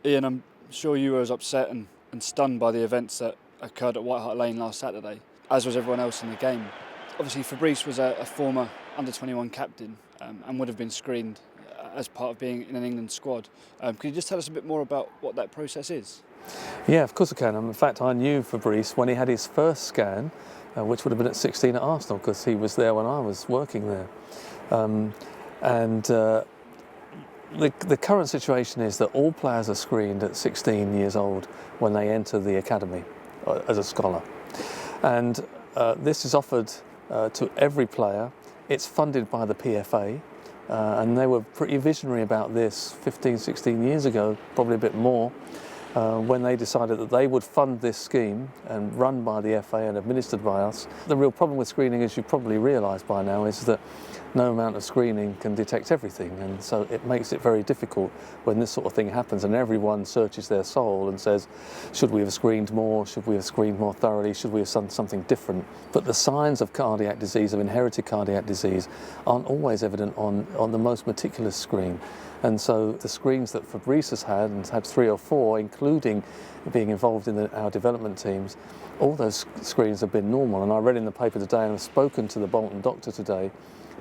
Ian, I'm sure you were as upset and stunned by the events that occurred at White Hart Lane last Saturday, as was everyone else in the game. Obviously, Fabrice was a former under-21 captain and would have been screened as part of being in an England squad. Could you just tell us a bit more about what that process is? Yeah, of course I can. In fact, I knew Fabrice when he had his first scan, which would have been at 16 at Arsenal, because he was there when I was working there. The current situation is that all players are screened at 16 years old when they enter the academy as a scholar. And this is offered to every player. It's funded by the PFA, and they were pretty visionary about this 15, 16 years ago, probably a bit more, when they decided that they would fund this scheme and run by the FA and administered by us. The real problem with screening, as you probably realise by now, is that no amount of screening can detect everything, and so it makes it very difficult when this sort of thing happens and everyone searches their soul and says, should we have screened more, should we have screened more thoroughly, should we have done something different? But the signs of cardiac disease, of inherited cardiac disease, aren't always evident on the most meticulous screen. And so the screens that Fabrice has had, and had 3 or 4, including being involved in our development teams, all those screens have been normal. And I read in the paper today, and I've spoken to the Bolton doctor today,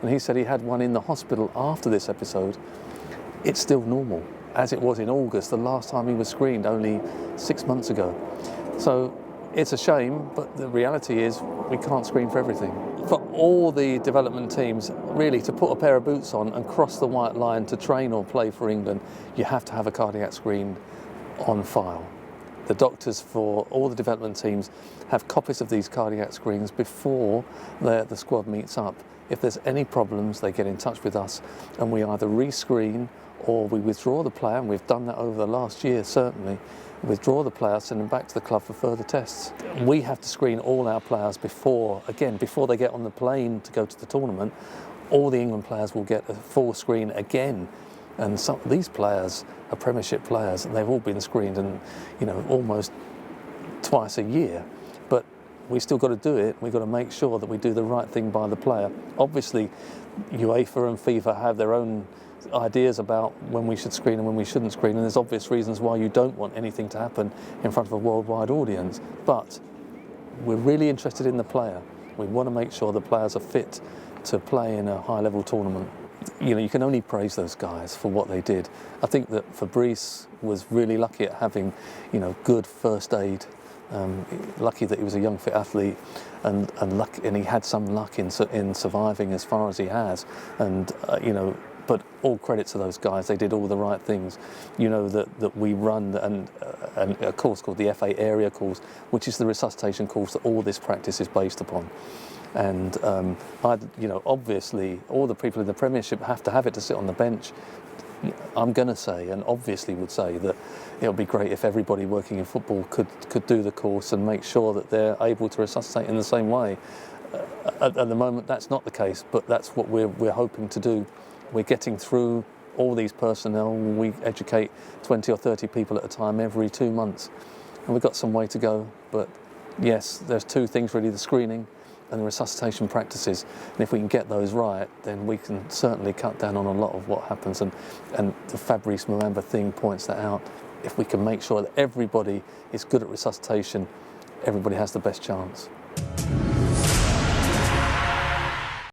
and he said he had one in the hospital after this episode. It's still normal, as it was in August, the last time he was screened, only 6 months ago. So it's a shame, but the reality is we can't screen for everything. For all the development teams, really, to put a pair of boots on and cross the white line to train or play for England, you have to have a cardiac screen on file. The doctors for all the development teams have copies of these cardiac screens before the squad meets up. If there's any problems, they get in touch with us, and we either rescreen or we withdraw the player, and we've done that over the last year certainly, withdraw the player, send them back to the club for further tests. We have to screen all our players before they get on the plane to go to the tournament. All the England players will get a full screen again, and some of these players are Premiership players, and they've all been screened, and almost twice a year. But we still got to do it. We've got to make sure that we do the right thing by the player. Obviously, UEFA and FIFA have their own ideas about when we should screen and when we shouldn't screen, and there's obvious reasons why you don't want anything to happen in front of a worldwide audience. But we're really interested in the player. We want to make sure the players are fit to play in a high-level tournament. You can only praise those guys for what they did. I think that Fabrice was really lucky at having, good first aid. Lucky that he was a young fit athlete, and he had some luck in surviving as far as he has, and but all credit to those guys. They did all the right things. That we run a course called the FA area course, which is the resuscitation course that all this practice is based upon. And obviously all the people in the Premiership have to have it to sit on the bench. I'm going to say, and obviously would say, that it would be great if everybody working in football could do the course and make sure that they're able to resuscitate in the same way. At the moment, that's not the case, but that's what we're hoping to do. We're getting through all these personnel. We educate 20 or 30 people at a time every 2 months, and we've got some way to go. But yes, there's 2 things really: the screening and the resuscitation practices, and if we can get those right, then we can certainly cut down on a lot of what happens, and the Fabrice Muamba thing points that out. If we can make sure that everybody is good at resuscitation, everybody has the best chance.